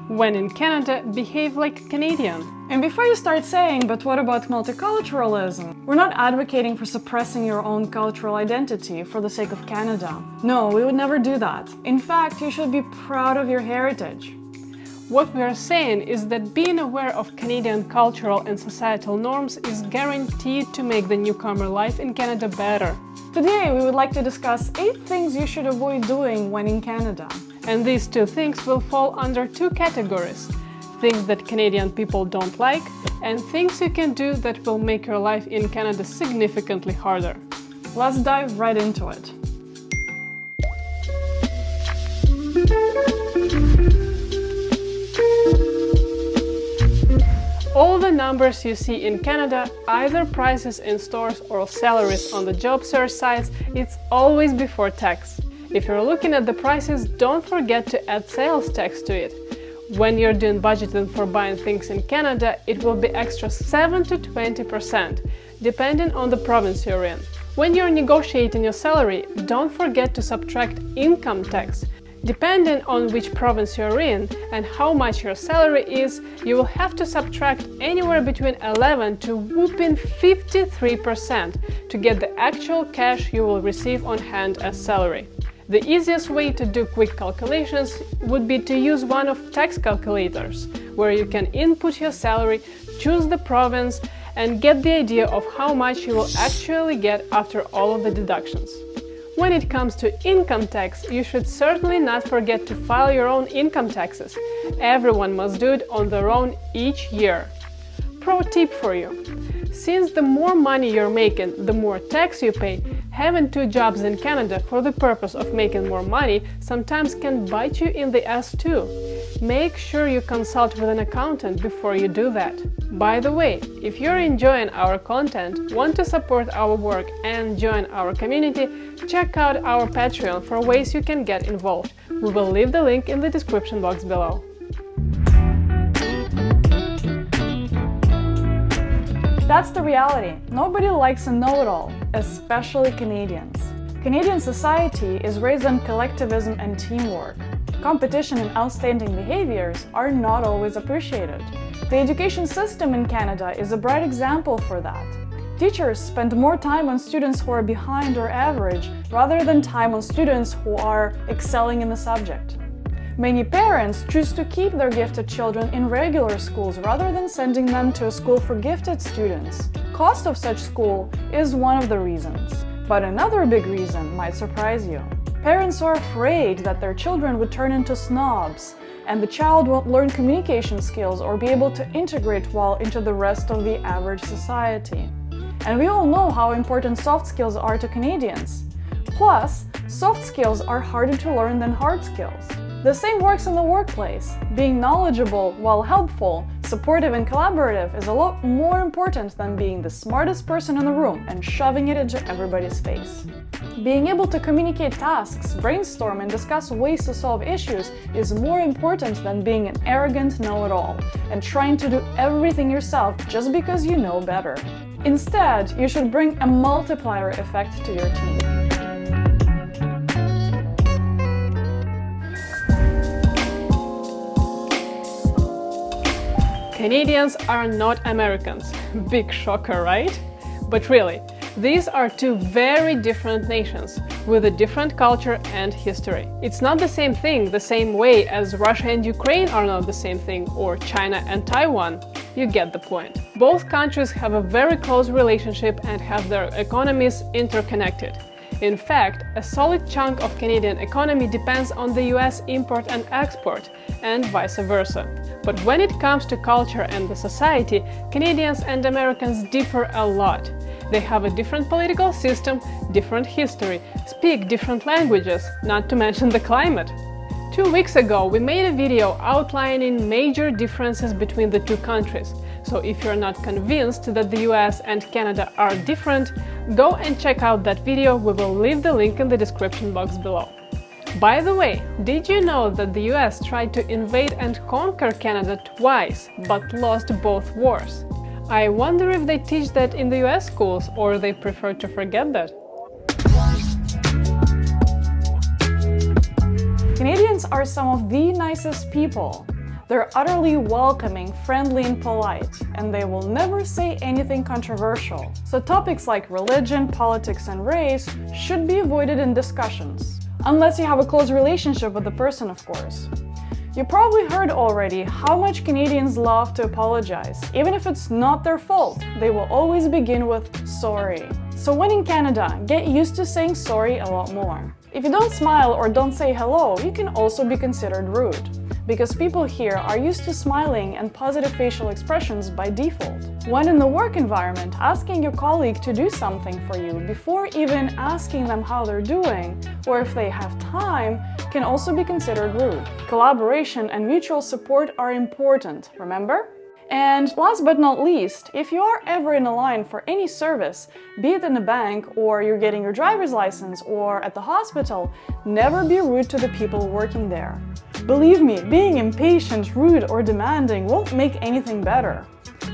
when in Canada, behave like a Canadian. And before you start saying, but what about multiculturalism? We're not advocating for suppressing your own cultural identity for the sake of Canada. No, we would never do that. In fact, you should be proud of your heritage. What we are saying is that being aware of Canadian cultural and societal norms is guaranteed to make the newcomer life in Canada better. Today, we would like to discuss 8 things you should avoid doing when in Canada. And these 2 things will fall under 2 categories: things that Canadian people don't like, and things you can do that will make your life in Canada significantly harder. Let's dive right into it. All the numbers you see in Canada, either prices in stores or salaries on the job search sites, it's always before tax. If you're looking at the prices, don't forget to add sales tax to it. When you're doing budgeting for buying things in Canada, it will be extra 7 to 20%, depending on the province you're in. When you're negotiating your salary, don't forget to subtract income tax. Depending on which province you're in and how much your salary is, you will have to subtract anywhere between 11 to whopping 53% to get the actual cash you will receive on hand as salary. The easiest way to do quick calculations would be to use one of tax calculators, where you can input your salary, choose the province, and get the idea of how much you will actually get after all of the deductions. When it comes to income tax, you should certainly not forget to file your own income taxes. Everyone must do it on their own each year. Pro tip for you: since the more money you're making, the more tax you pay, having 2 jobs in Canada for the purpose of making more money sometimes can bite you in the ass too. Make sure you consult with an accountant before you do that. By the way, if you're enjoying our content, want to support our work and join our community, check out our Patreon for ways you can get involved. We will leave the link in the description box below. That's the reality. Nobody likes a know-it-all, especially Canadians. Canadian society is raised on collectivism and teamwork. Competition and outstanding behaviors are not always appreciated. The education system in Canada is a bright example for that. Teachers spend more time on students who are behind or average rather than time on students who are excelling in the subject. Many parents choose to keep their gifted children in regular schools rather than sending them to a school for gifted students. Cost of such school is one of the reasons. But another big reason might surprise you. Parents are afraid that their children would turn into snobs, and the child won't learn communication skills or be able to integrate well into the rest of the average society. And we all know how important soft skills are to Canadians. Plus, soft skills are harder to learn than hard skills. The same works in the workplace. Being knowledgeable while helpful, supportive and collaborative is a lot more important than being the smartest person in the room and shoving it into everybody's face. Being able to communicate tasks, brainstorm and discuss ways to solve issues is more important than being an arrogant know-it-all and trying to do everything yourself just because you know better. Instead, you should bring a multiplier effect to your team. Canadians are not Americans. Big shocker, right? But really, these are 2 very different nations with a different culture and history. It's not the same thing the same way as Russia and Ukraine are not the same thing, or China and Taiwan. You get the point. Both countries have a very close relationship and have their economies interconnected. In fact, a solid chunk of Canadian economy depends on the US import and export, and vice versa. But when it comes to culture and the society, Canadians and Americans differ a lot. They have a different political system, different history, speak different languages, not to mention the climate. 2 weeks ago, we made a video outlining major differences between the 2 countries. So if you're not convinced that the US and Canada are different, go and check out that video. We will leave the link in the description box below. By the way, did you know that the US tried to invade and conquer Canada twice, but lost both wars? I wonder if they teach that in the US schools, or they prefer to forget that. Canadians are some of the nicest people. They're utterly welcoming, friendly, and polite, and they will never say anything controversial. So topics like religion, politics, and race should be avoided in discussions. Unless you have a close relationship with the person, of course. You probably heard already how much Canadians love to apologize. Even if it's not their fault, they will always begin with sorry. So when in Canada, get used to saying sorry a lot more. If you don't smile or don't say hello, you can also be considered rude, because people here are used to smiling and positive facial expressions by default. When in the work environment, asking your colleague to do something for you before even asking them how they're doing, or if they have time, can also be considered rude. Collaboration and mutual support are important, remember? And last but not least, if you are ever in a line for any service, be it in a bank, or you're getting your driver's license, or at the hospital, never be rude to the people working there. Believe me, being impatient, rude, or demanding won't make anything better.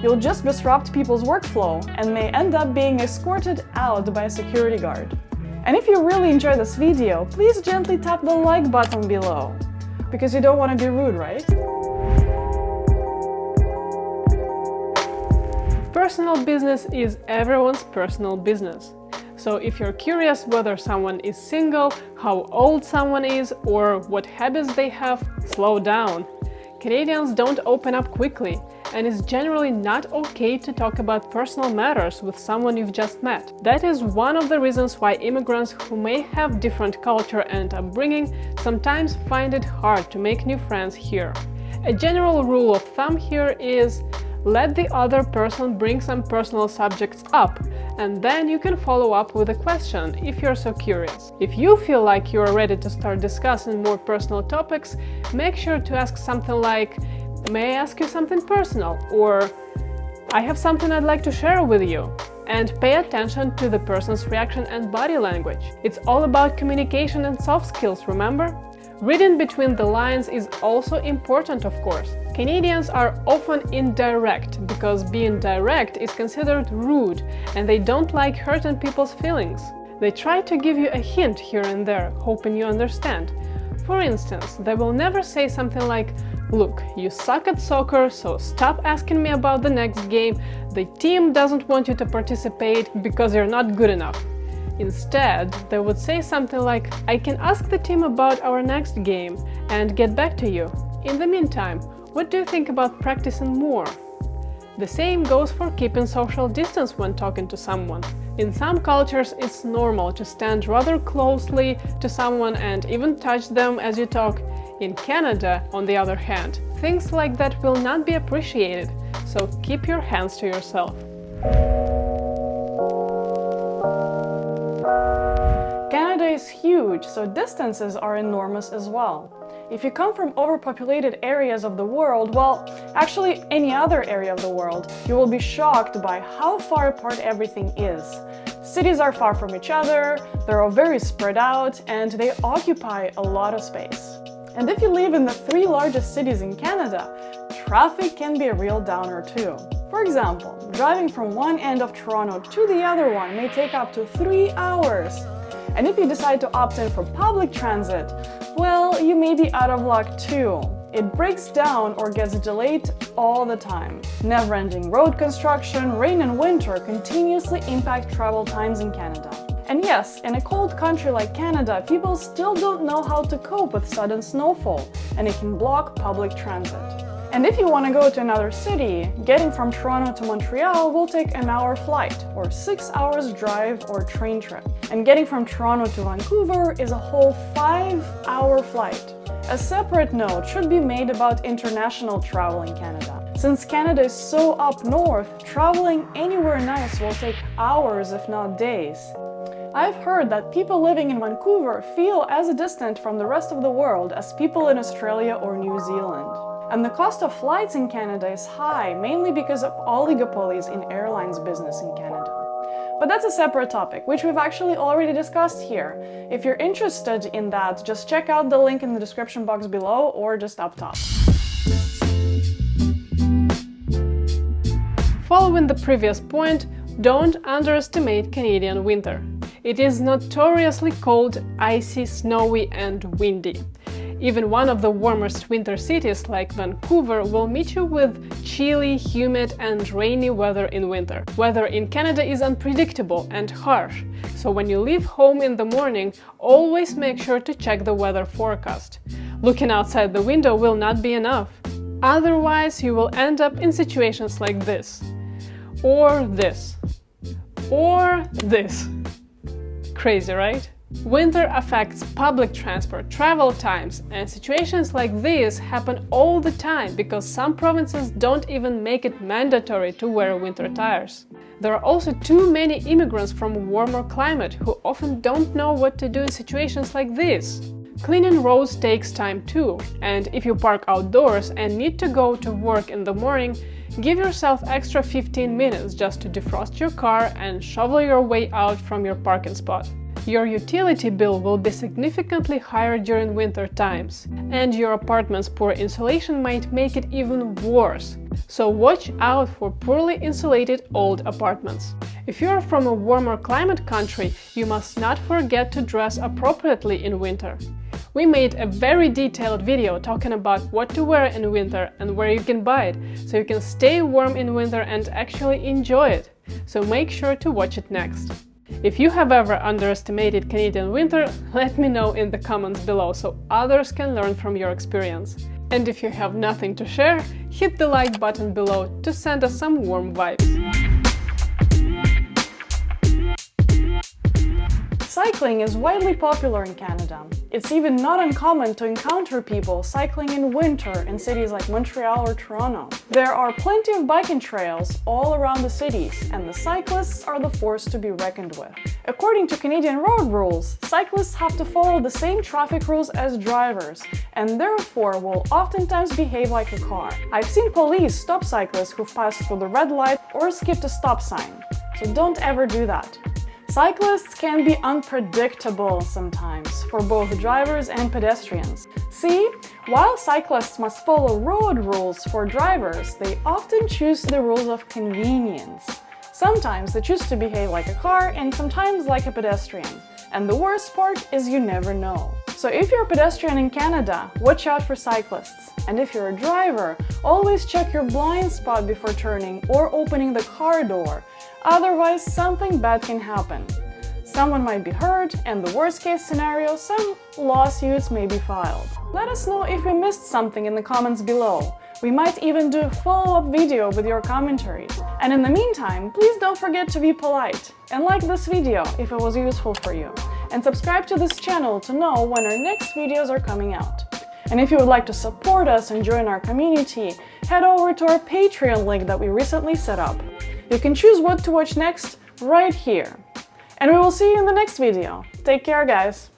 You'll just disrupt people's workflow and may end up being escorted out by a security guard. And if you really enjoyed this video, please gently tap the like button below, because you don't want to be rude, right? Personal business is everyone's personal business. So if you're curious whether someone is single, how old someone is, or what habits they have, slow down. Canadians don't open up quickly, and it's generally not okay to talk about personal matters with someone you've just met. That is one of the reasons why immigrants who may have different culture and upbringing sometimes find it hard to make new friends here. A general rule of thumb here is let the other person bring some personal subjects up, and then you can follow up with a question if you're so curious. If you feel like you're ready to start discussing more personal topics, make sure to ask something like, "May I ask you something personal?" or "I have something I'd like to share with you." And pay attention to the person's reaction and body language. It's all about communication and soft skills, remember? Reading between the lines is also important, of course. Canadians are often indirect because being direct is considered rude and they don't like hurting people's feelings. They try to give you a hint here and there, hoping you understand. For instance, they will never say something like, "Look, you suck at soccer, so stop asking me about the next game. The team doesn't want you to participate because you're not good enough." Instead, they would say something like, "I can ask the team about our next game and get back to you. In the meantime, what do you think about practicing more?" The same goes for keeping social distance when talking to someone. In some cultures, it's normal to stand rather closely to someone and even touch them as you talk. In Canada, on the other hand, things like that will not be appreciated, so keep your hands to yourself. Canada is huge, so distances are enormous as well. If you come from overpopulated areas of the world, well, actually any other area of the world, you will be shocked by how far apart everything is. Cities are far from each other, they're all very spread out, and they occupy a lot of space. And if you live in the 3 largest cities in Canada, traffic can be a real downer too. For example, driving from one end of Toronto to the other one may take up to 3 hours. And if you decide to opt in for public transit, well, you may be out of luck too. It breaks down or gets delayed all the time. Never-ending road construction, rain and winter continuously impact travel times in Canada. And yes, in a cold country like Canada, people still don't know how to cope with sudden snowfall, and it can block public transit. And if you want to go to another city, getting from Toronto to Montreal will take an hour flight, or 6 hours drive or train trip. And getting from Toronto to Vancouver is a whole 5-hour flight. A separate note should be made about international travel in Canada. Since Canada is so up north, traveling anywhere nice will take hours if not days. I've heard that people living in Vancouver feel as distant from the rest of the world as people in Australia or New Zealand. And the cost of flights in Canada is high, mainly because of oligopolies in airlines business in Canada. But that's a separate topic, which we've actually already discussed here. If you're interested in that, just check out the link in the description box below or just up top. Following the previous point, don't underestimate Canadian winter. It is notoriously cold, icy, snowy and windy. Even one of the warmest winter cities like Vancouver will meet you with chilly, humid and rainy weather in winter. Weather in Canada is unpredictable and harsh, so when you leave home in the morning, always make sure to check the weather forecast. Looking outside the window will not be enough. Otherwise, you will end up in situations like this. Or this. Or this. Crazy, right? Winter affects public transport, travel times, and situations like this happen all the time because some provinces don't even make it mandatory to wear winter tires. There are also too many immigrants from a warmer climate who often don't know what to do in situations like this. Cleaning roads takes time too, and if you park outdoors and need to go to work in the morning, give yourself extra 15 minutes just to defrost your car and shovel your way out from your parking spot. Your utility bill will be significantly higher during winter times, and your apartment's poor insulation might make it even worse. So watch out for poorly insulated old apartments. If you are from a warmer climate country, you must not forget to dress appropriately in winter. We made a very detailed video talking about what to wear in winter and where you can buy it, so you can stay warm in winter and actually enjoy it. So make sure to watch it next. If you have ever underestimated Canadian winter, let me know in the comments below so others can learn from your experience. And if you have nothing to share, hit the like button below to send us some warm vibes. Cycling is widely popular in Canada. It's even not uncommon to encounter people cycling in winter in cities like Montreal or Toronto. There are plenty of biking trails all around the cities, and the cyclists are the force to be reckoned with. According to Canadian road rules, cyclists have to follow the same traffic rules as drivers, and therefore will oftentimes behave like a car. I've seen police stop cyclists who've passed through the red light or skipped a stop sign, so don't ever do that. Cyclists can be unpredictable sometimes for both drivers and pedestrians. See, while cyclists must follow road rules for drivers, they often choose the rules of convenience. Sometimes they choose to behave like a car and sometimes like a pedestrian. And the worst part is you never know. So if you're a pedestrian in Canada, watch out for cyclists. And if you're a driver, always check your blind spot before turning or opening the car door. Otherwise, something bad can happen. Someone might be hurt, and the worst case scenario, some lawsuits may be filed. Let us know if we missed something in the comments below. We might even do a follow-up video with your commentaries. And in the meantime, please don't forget to be polite and like this video if it was useful for you. And subscribe to this channel to know when our next videos are coming out. And if you would like to support us and join our community, head over to our Patreon link that we recently set up. You can choose what to watch next right here. And we will see you in the next video. Take care, guys!